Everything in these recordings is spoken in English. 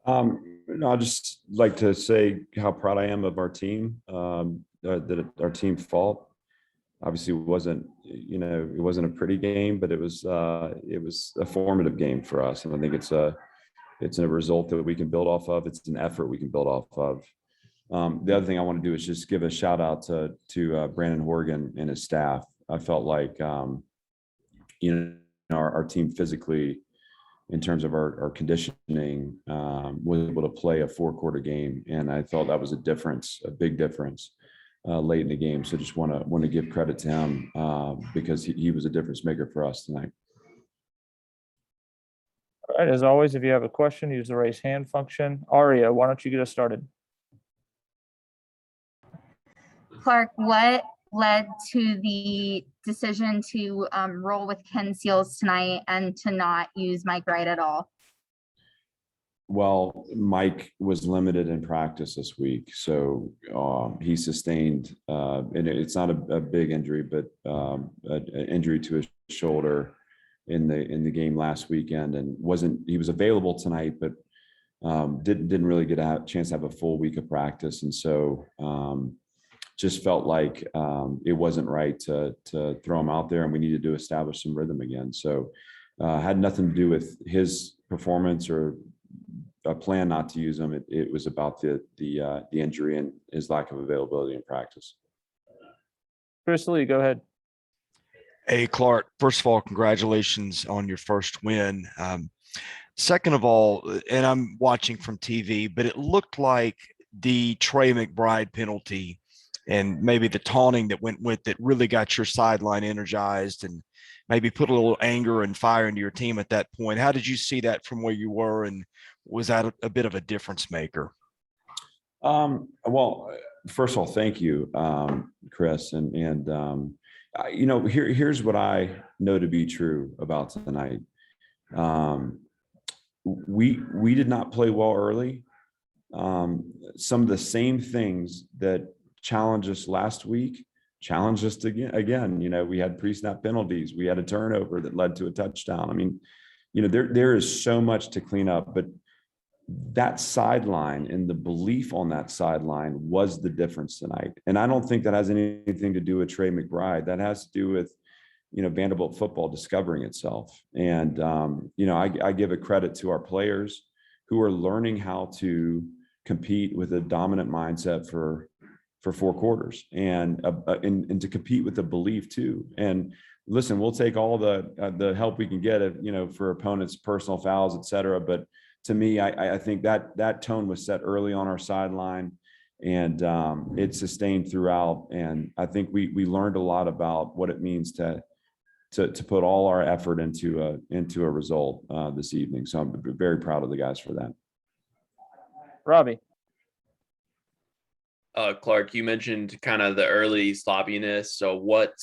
No, I'd just like to say how proud I am of our team. That our team fought. Obviously, it wasn't a pretty game, but it was a formative game for us, and I think it's a result that we can build off of. It's an effort we can build off of. The other thing I want to do is just give a shout out to Brandon Horgan and his staff. I felt like our team physically, in terms of our conditioning, was able to play a 4-quarter game, and I thought that was a big difference late in the game. So just want to give credit to him because he was a difference maker for us tonight. All right, as always, if you have a question, use the raise hand function. Aria, why don't you get us started? Clark, what led to the decision to roll with Ken Seals tonight and to not use Mike Wright at all? Well, Mike was limited in practice this week, so he sustained, and it's not a big injury, but an injury to his shoulder in the game last weekend, and he was available tonight, but didn't really get a chance to have a full week of practice, and so just felt like it wasn't right to throw him out there, and we needed to establish some rhythm again. So had nothing to do with his performance or a plan not to use him. It was about the injury and his lack of availability in practice. Chris Lee, go ahead. Hey, Clark, first of all, congratulations on your first win. Second of all, and I'm watching from TV, but it looked like the Trey McBride penalty and maybe the taunting that went with it really got your sideline energized and maybe put a little anger and fire into your team at that point. How did you see that from where you were, and was that a bit of a difference maker? Well, first of all, thank you, Chris. Here's what I know to be true about tonight. We did not play well early. Some of the same things that challenged us last week challenged us again. We had pre-snap penalties. We had a turnover that led to a touchdown. I mean, there is so much to clean up, but that sideline and the belief on that sideline was the difference tonight. And I don't think that has anything to do with Trey McBride. That has to do with, Vanderbilt football discovering itself. And, I give a credit to our players who are learning how to compete with a dominant mindset for 4 quarters and to compete with the belief too. And listen, we'll take all the help we can get, for opponents' personal fouls, et cetera. But to me, I think that tone was set early on our sideline, and it sustained throughout. And I think we learned a lot about what it means to put all our effort into a result this evening. So I'm very proud of the guys for that. Robbie. Clark, you mentioned kind of the early sloppiness. So what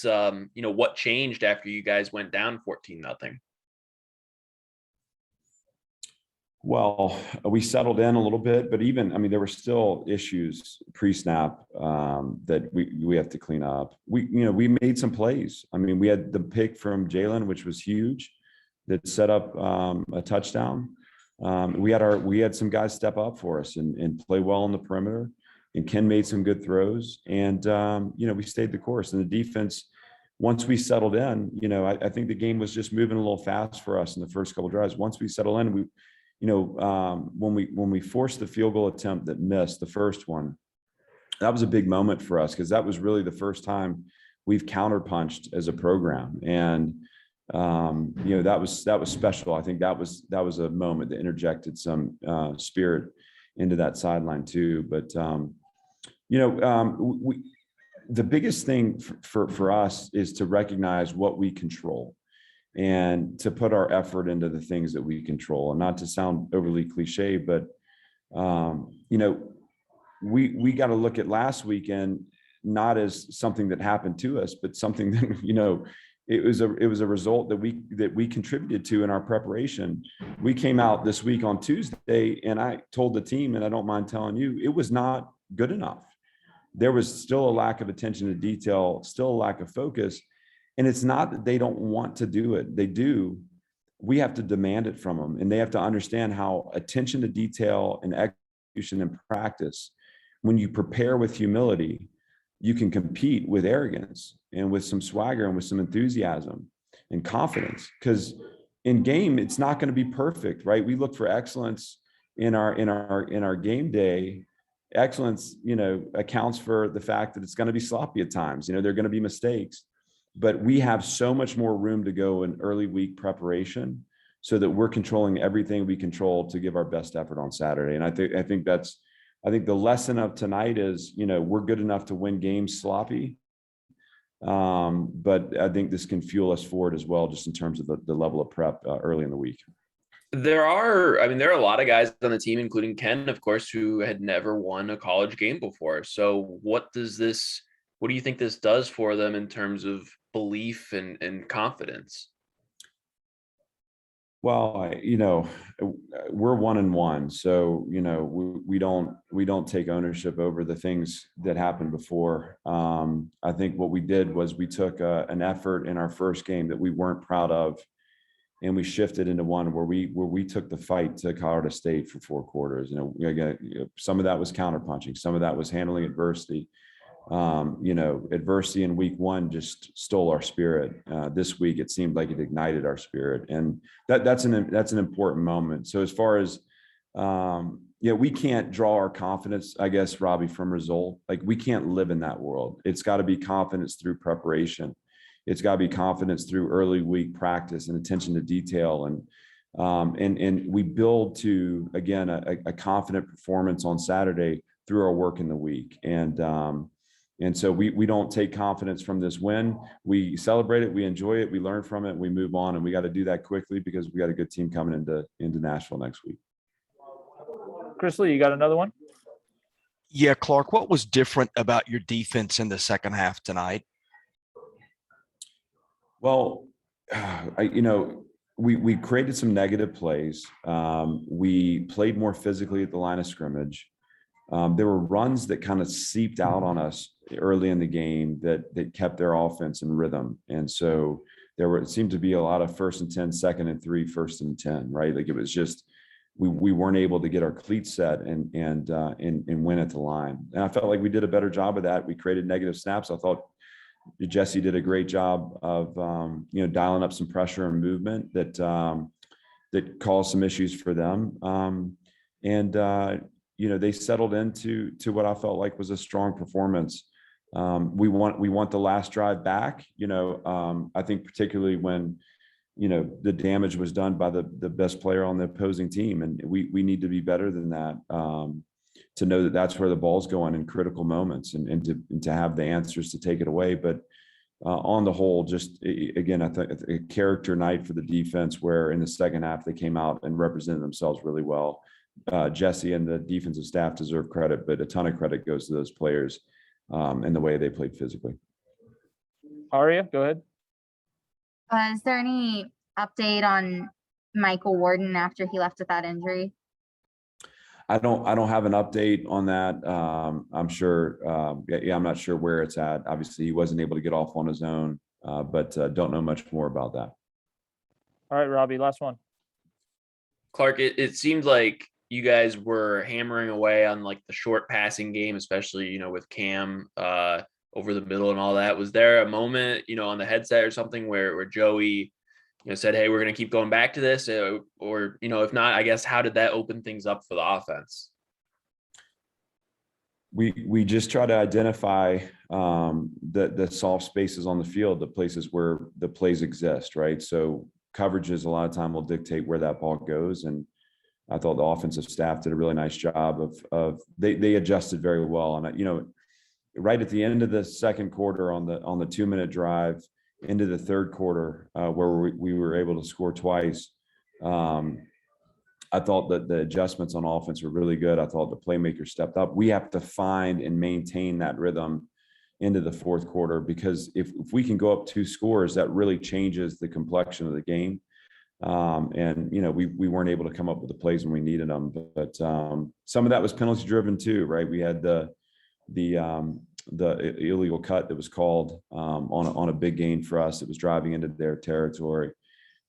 changed after you guys went down 14-0? Well, we settled in a little bit, but there were still issues pre-snap that we have to clean up. We made some plays. We had the pick from Jaylen, which was huge, that set up a touchdown. We had some guys step up for us and play well on the perimeter, and Ken made some good throws, and we stayed the course. And the defense, once we settled in, I think the game was just moving a little fast for us in the first couple of drives. Once we settled in, when we forced the field goal attempt that missed, the first one, that was a big moment for us, because that was really the first time we've counterpunched as a program. And that was special. I think that was a moment that interjected some spirit into that sideline too. But the biggest thing for us is to recognize what we control and to put our effort into the things that we control. And not to sound overly cliche, but we got to look at last weekend not as something that happened to us, but something that it was a result that we contributed to in our preparation. We came out this week on Tuesday, and I told the team, and I don't mind telling you, it was not good enough. There was still a lack of attention to detail, still a lack of focus. And it's not that they don't want to do it. They do. we have to demand it from them, and they have to understand how attention to detail and execution and practice, when you prepare with humility, you can compete with arrogance and with some swagger and with some enthusiasm and confidence. Because in game, it's not going to be perfect, right? We look for excellence in our game day. Excellence, accounts for the fact that it's going to be sloppy at times. There are going to be mistakes, but we have so much more room to go in early week preparation so that we're controlling everything we control to give our best effort on Saturday. And I think the lesson of tonight is, we're good enough to win games sloppy. But I think this can fuel us forward as well, just in terms of the level of prep early in the week. There are a lot of guys on the team, including Ken, of course, who had never won a college game before. So what do you think this does for them in terms of belief and confidence? Well, we're 1-1, so we don't take ownership over the things that happened before. I think what we did was we took an effort in our first game that we weren't proud of, and we shifted into one where we took the fight to Colorado State for 4 quarters. Some of that was counterpunching, some of that was handling adversity. Adversity in week 1 just stole our spirit. This week, it seemed like it ignited our spirit, and that's an important moment. So as far as, we can't draw our confidence, I guess, Robbie, from result. Like, we can't live in that world. It's got to be confidence through preparation. It's got to be confidence through early week practice and attention to detail. And we build to, again, a confident performance on Saturday through our work in the week. And so we don't take confidence from this win. We celebrate it, we enjoy it, we learn from it, we move on, and we got to do that quickly because we got a good team coming into Nashville next week. Chris Lee, you got another one? Yeah, Clark, what was different about your defense in the second half tonight? Well, we created some negative plays. We played more physically at the line of scrimmage. There were runs that kind of seeped out on us early in the game that kept their offense in rhythm. And so it seemed to be a lot of 1st and 10, 2nd and 3, 1st and 10, right? Like, it was just, we weren't able to get our cleats set and win at the line. And I felt like we did a better job of that. We created negative snaps. I thought Jesse did a great job of, dialing up some pressure and movement that caused some issues for them. They settled into what I felt like was a strong performance. We want the last drive back. I think particularly when, the damage was done by the best player on the opposing team, and we need to be better than that, to know that that's where the ball's going in critical moments, and to have the answers to take it away. But on the whole, just again, I think a character night for the defense, where in the second half they came out and represented themselves really well. Jesse and the defensive staff deserve credit, but a ton of credit goes to those players and the way they played physically. Aria, go ahead. Is there any update on Michael Warden after he left with that injury? I don't have an update on that. I'm sure. I'm not sure where it's at. Obviously, he wasn't able to get off on his own, but don't know much more about that. All right, Robbie, last one. Clark, it seemed like you guys were hammering away on like the short passing game, especially, with Cam over the middle and all that. Was there a moment, on the headset or something where Joey, said, hey, we're going to keep going back to this, or, if not, I guess, how did that open things up for the offense? We just try to identify the soft spaces on the field, the places where the plays exist, right? So coverages a lot of time will dictate where that ball goes. And I thought the offensive staff did a really nice job of they adjusted very well. And, right at the end of the second quarter on the 2-minute drive into the third quarter, where we were able to score twice, I thought that the adjustments on offense were really good. I thought the playmakers stepped up. We have to find and maintain that rhythm into the fourth quarter, because if we can go up 2 scores, that really changes the complexion of the game. We weren't able to come up with the plays when we needed them, but some of that was penalty driven too, right? We had the illegal cut that was called on a big gain for us. It was driving into their territory.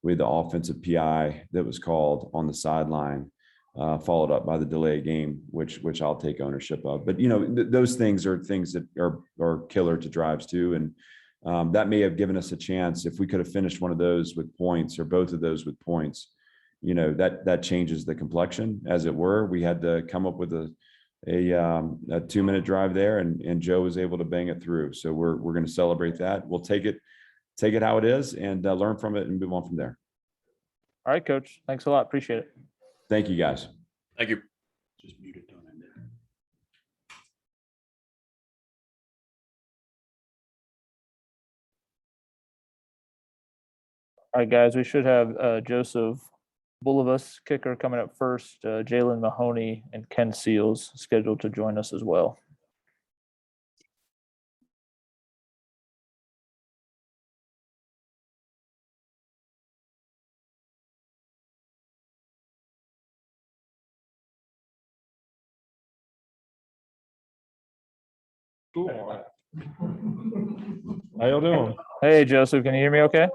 with the offensive PI that was called on the sideline, followed up by the delay game, which I'll take ownership of. But, those things are things that are killer to drives too. And that may have given us a chance if we could have finished one of those with points or both of those with points. That changes the complexion, as it were. We had to come up with a 2-minute drive there, and Joe was able to bang it through. So we're going to celebrate that. We'll take it how it is and learn from it and move on from there. All right, Coach. Thanks a lot. Appreciate it. Thank you, guys. Thank you. Just muted on it. All right, guys, we should have Joseph Bulovas, kicker, coming up first. Jaylen Mahoney and Ken Seals scheduled to join us as well. Cool. How y'all doing? Hey, Joseph, can you hear me okay?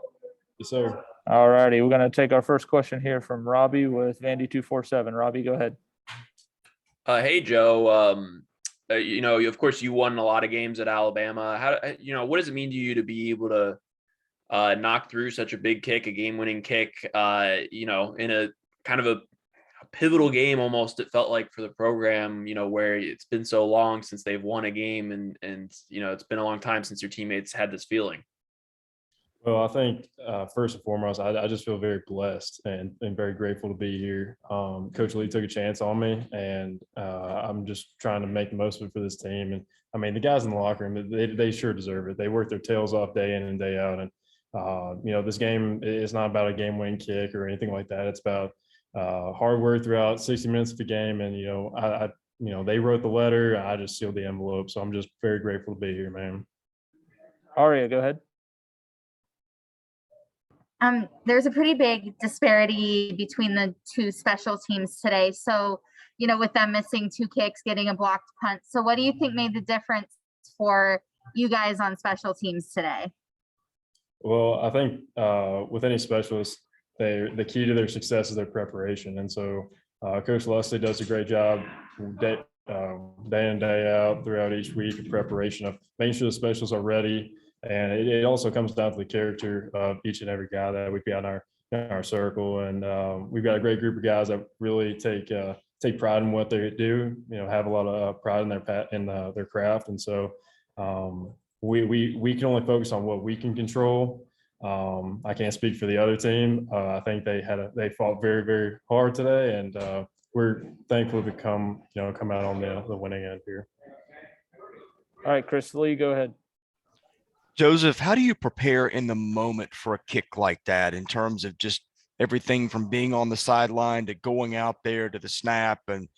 Yes, sir. All righty, we're going to take our first question here from Robbie with Vandy 247. Robbie, go ahead. Hey, Joe. Of course, you won a lot of games at Alabama. What does it mean to you to be able to knock through such a big kick, a game-winning kick, in a kind of a pivotal game almost, it felt like, for the program, where it's been so long since they've won a game and it's been a long time since your teammates had this feeling. Well, I think first and foremost, I just feel very blessed and very grateful to be here. Coach Lee took a chance on me, and I'm just trying to make the most of it for this team. And I mean, the guys in the locker room, they sure deserve it. They work their tails off day in and day out. And, this game is not about a game-winning kick or anything like that. It's about hard work throughout 60 minutes of the game. And, they wrote the letter. I just sealed the envelope. So I'm just very grateful to be here, man. Aria, go ahead. There's a pretty big disparity between the two special teams today. So, with them missing 2 kicks, getting a blocked punt. So what do you think made the difference for you guys on special teams today? Well, I think with any specialist, the key to their success is their preparation. And so Coach Leslie does a great job day in, day out throughout each week of preparation of making sure the specialists are ready. And it also comes down to the character of each and every guy that we've got in our circle. And we've got a great group of guys that really take pride in what they do, have a lot of pride in their craft. And so we can only focus on what we can control. I can't speak for the other team. I think they fought very, very hard today, and we're thankful to come out on the winning end here. All right, Chris Lee, go ahead. Joseph, how do you prepare in the moment for a kick like that, in terms of just everything from being on the sideline to going out there to the snap and,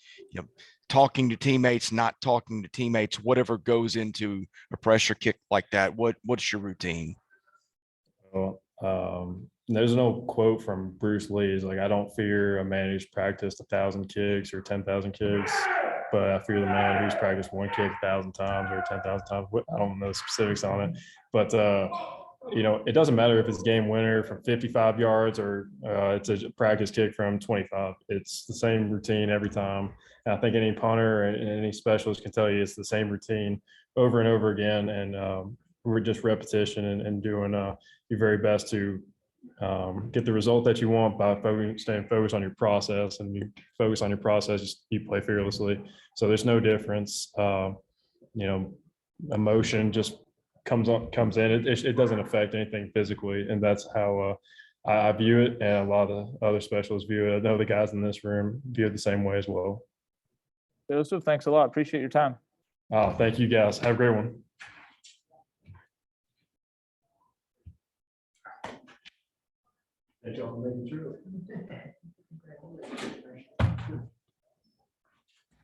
talking to teammates, not talking to teammates, whatever goes into a pressure kick like that? What's your routine? Well, there's no quote from Bruce Lee. It's like, I don't fear a man who's practiced 1,000 kicks or 10,000 kicks, but I fear the man who's practiced 1 kick 1,000 times or 10,000 times. I don't know the specifics on it, but it doesn't matter if it's a game winner from 55 yards or it's a practice kick from 25. It's the same routine every time. And I think any punter and any specialist can tell you it's the same routine over and over again. And we're just repetition and doing your very best to get the result that you want by staying focused on your process. And you focus on your process, you play fearlessly. So there's no difference. Emotion just comes in. It doesn't affect anything physically, and that's how I view it. And a lot of the other specialists view it. I know the guys in this room view it the same way as well. Joseph, thanks a lot. Appreciate your time. Thank you, guys. Have a great one.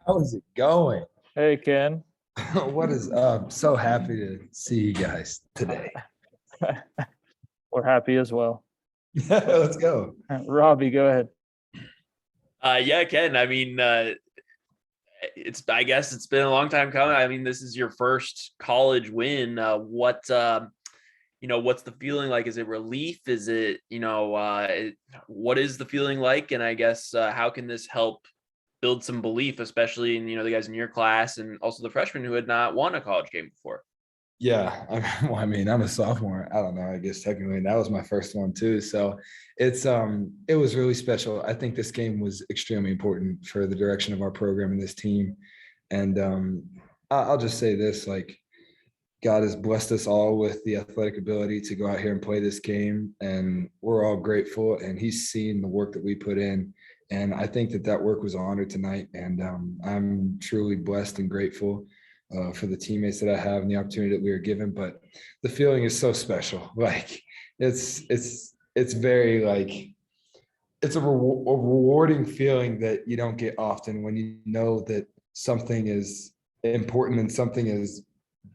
How is it going? Hey, Ken. What is up? So happy to see you guys today. We're happy as well. Let's go. Robbie, go ahead. Yeah, Ken. I mean, I guess it's been a long time coming. I mean, this is your first college win. What what's the feeling like? Is it relief? Is it, what is the feeling like? And I guess how can this help build some belief, especially in, the guys in your class and also the freshmen who had not won a college game before? Yeah, well, I mean, I'm a sophomore. I don't know. I guess technically that was my first one too. So it was really special. I think this game was extremely important for the direction of our program and this team. And I'll just say this: like, God has blessed us all with the athletic ability to go out here and play this game, and we're all grateful. And He's seen the work that we put in, and I think that work was honored tonight. And I'm truly blessed and grateful for the teammates that I have and the opportunity that we were given. But the feeling is so special. Like it's very like it's a rewarding feeling that you don't get often when you know that something is important and something as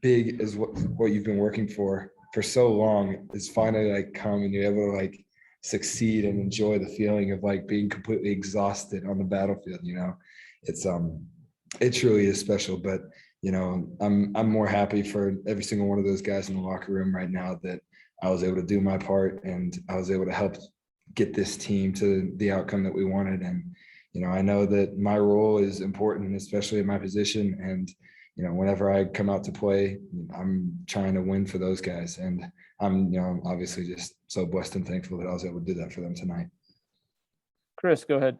big as what you've been working for so long is finally like come and you're able to like succeed and enjoy the feeling of like being completely exhausted on the battlefield. It truly is special. But I'm more happy for every single one of those guys in the locker room right now that I was able to do my part and I was able to help get this team to the outcome that we wanted. And I know that my role is important, especially in my position. And whenever I come out to play, I'm trying to win for those guys. And I'm obviously just so blessed and thankful that I was able to do that for them tonight. Chris, go ahead.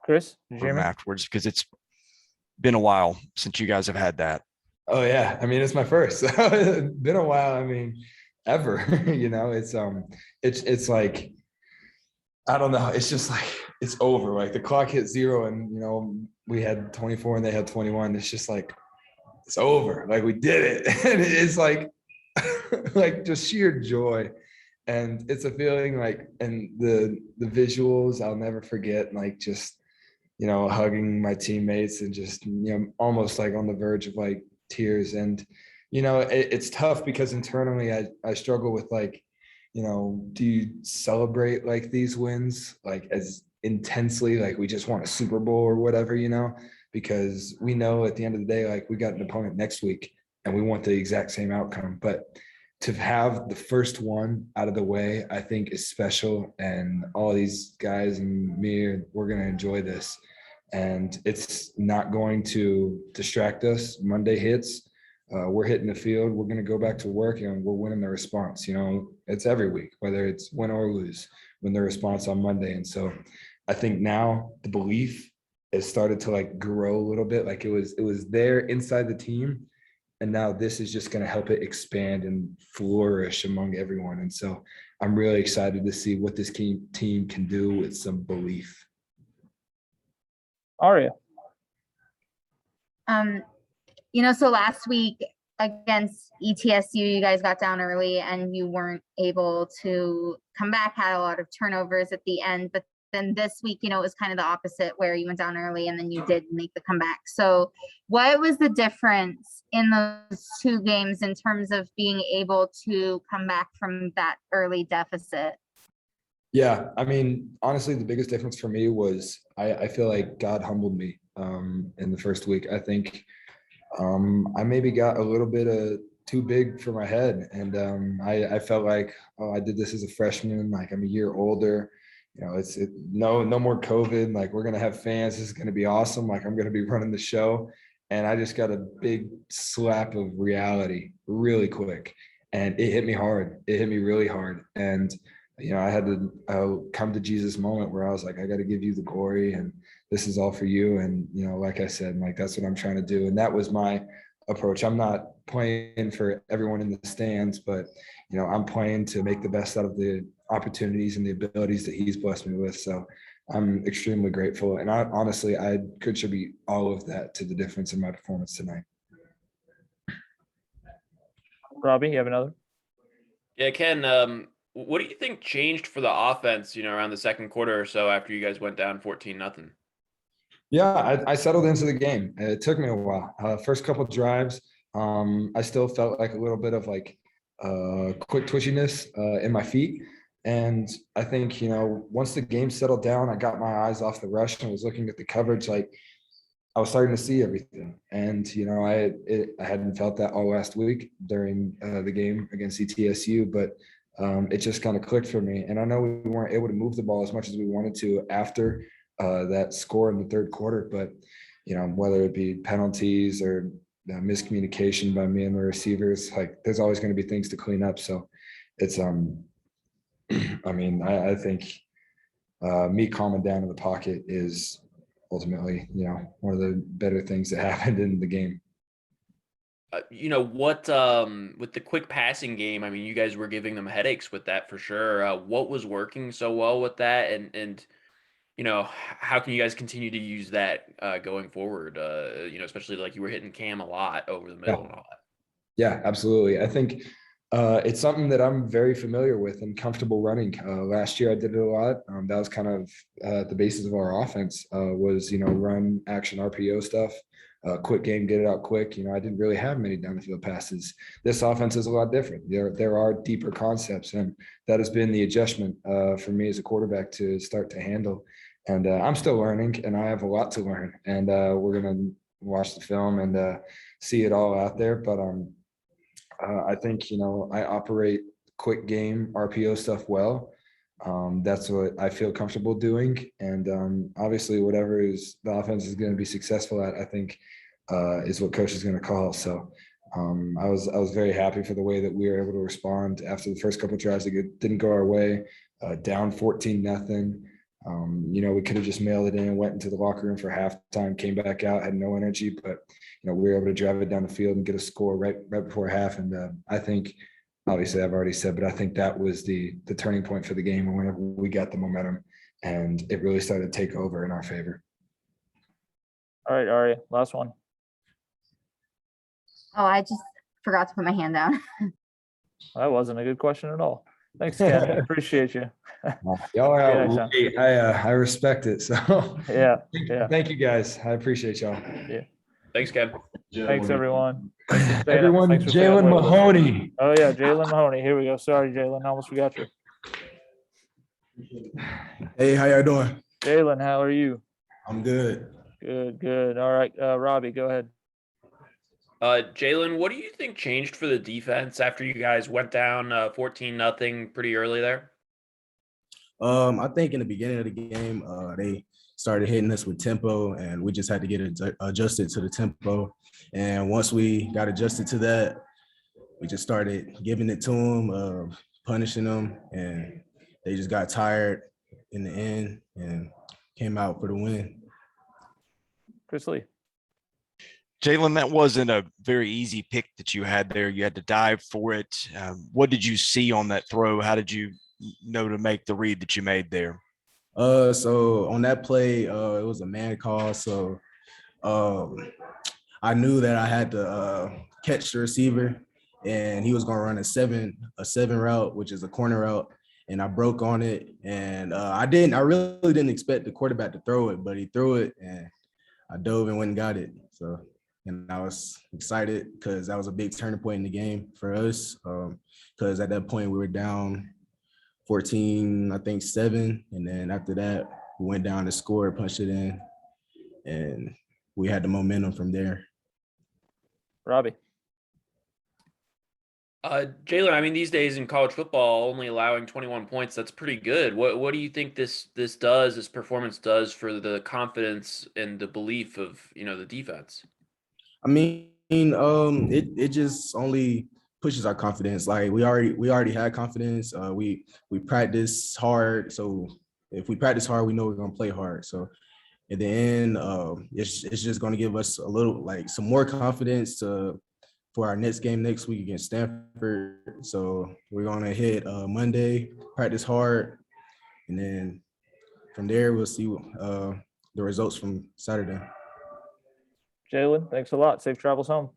Chris, did you hear me? Afterwards, because it's been a while since you guys have had that. Oh yeah, I mean it's my first. It's been a while. I mean, ever. It's like I don't know. It's just like it's over. Like the clock hit 0, and we had 24 and they had 21. It's just like it's over. Like we did it, and it's like like just sheer joy. And it's a feeling like, and the visuals I'll never forget. Like just hugging my teammates and just almost like on the verge of like tears. And it's tough because internally I struggle with like, do you celebrate like these wins like as intensely like we just want a Super Bowl or whatever, because we know at the end of the day like we got an opponent next week and we want the exact same outcome. But to have the first one out of the way, I think is special. And all these guys and me, we're going to enjoy this. And it's not going to distract us. Monday hits, we're hitting the field. We're going to go back to work and we're winning the response. It's every week, whether it's win or lose, win the response on Monday. And so I think now the belief has started to like grow a little bit. Like it was there inside the team. And now this is just going to help it expand and flourish among everyone. And so I'm really excited to see what this team can do with some belief. Aria. So last week against ETSU, you guys got down early and you weren't able to come back, had a lot of turnovers at the end. But then this week, it was kind of the opposite where you went down early and then you did make the comeback. So what was the difference in those two games in terms of being able to come back from that early deficit? Yeah, I mean, honestly, the biggest difference for me was I feel like God humbled me in the first week. I think I maybe got a little bit too big for my head. And I felt like, I did this as a freshman, like I'm a year older. No more COVID. Like we're going to have fans. This is going to be awesome. Like I'm going to be running the show. And I just got a big slap of reality really quick. And it hit me hard. It hit me really hard. And, I had to come to Jesus moment where I was like, I got to give you the glory and this is all for you. And, like I said, like, that's what I'm trying to do. And that was my approach. I'm not playing for everyone in the stands, but, I'm playing to make the best out of the opportunities and the abilities that he's blessed me with. So I'm extremely grateful. And I contribute all of that to the difference in my performance tonight. Robbie, you have another? Yeah, Ken, what do you think changed for the offense, around the second quarter or so after you guys went down 14-0? Yeah, I settled into the game. It took me a while. First couple of drives, I still felt like a little bit of like quick twitchiness in my feet. And I think, once the game settled down, I got my eyes off the rush and was looking at the coverage. Like I was starting to see everything. And, I hadn't felt that all last week during the game against ETSU, but it just kind of clicked for me. And I know we weren't able to move the ball as much as we wanted to after that score in the third quarter, but, whether it be penalties or miscommunication by me and the receivers, like there's always going to be things to clean up. So it's, I think me calming down in the pocket is ultimately, one of the better things that happened in the game. What with the quick passing game, I mean, you guys were giving them headaches with that for sure. What was working so well with that, and how can you guys continue to use that going forward? Especially like you were hitting Cam a lot over the middle and all that. Yeah, absolutely. I think it's something that I'm very familiar with and comfortable running. Last year I did it a lot. That was kind of the basis of our offense was, run action RPO stuff, quick game, get it out quick. I didn't really have many down the field passes. This offense is a lot different. There are deeper concepts, and that has been the adjustment for me as a quarterback to start to handle. And I'm still learning, and I have a lot to learn. And we're going to watch the film and see it all out there. But I think, I operate quick game RPO stuff well. That's what I feel comfortable doing. And obviously, whatever is the offense is going to be successful at, I think, is what coach is going to call. So I was very happy for the way that we were able to respond after the first couple of drives that didn't go our way, down 14-0. We could have just mailed it in, went into the locker room for halftime, came back out, had no energy, but we were able to drive it down the field and get a score right before half. And I think, obviously, I've already said, but I think that was the turning point for the game, and whenever we got the momentum, and it really started to take over in our favor. All right, Ari, last one. Oh, I just forgot to put my hand down. That wasn't a good question at all. Thanks, Ken. Appreciate you. Y'all are Yeah, out Sean. late. I respect it. So Yeah. Thank you guys. I appreciate y'all. Thanks, Ken. Thanks, everyone. Thanks for staying up. Everyone, Thanks for staying Jaylen up late with us. Mahoney. Oh yeah, Jaylen Mahoney. Here we go. Sorry, Jaylen. Almost forgot you. Hey, how y'all doing? Jaylen, how are you? I'm good. Good. All right, Robbie, go ahead. Jaylen, what do you think changed for the defense after you guys went down 14-0 pretty early there? I think in the beginning of the game, they started hitting us with tempo, and we just had to get adjusted to the tempo. And once we got adjusted to that, we just started giving it to them, punishing them, and they just got tired in the end and came out for the win. Chris Lee. Jaylen, that wasn't a very easy pick that you had there. You had to dive for it. What did you see on that throw? How did you know to make the read that you made there? So on that play, it was a man call. So I knew that I had to catch the receiver, and he was going to run a seven route, which is a corner route. And I broke on it, and I really didn't expect the quarterback to throw it, but he threw it, and I dove and went and got it. So, and I was excited because that was a big turning point in the game for us. Because at that point we were down 14, I think 7, and then after that we went down to score, punched it in, and we had the momentum from there. Robbie. Jaylen, I mean, these days in college football, only allowing 21 points, that's pretty good. What do you think this performance does for the confidence and the belief of, the defense? I mean, it just only pushes our confidence. Like we already had confidence. We practice hard. So if we practice hard, we know we're gonna play hard. So at the end, it's just gonna give us a little, like, some more confidence for our next game next week against Stanford. So we're gonna hit Monday, practice hard, and then from there we'll see the results from Saturday. Jaylen, thanks a lot. Safe travels home.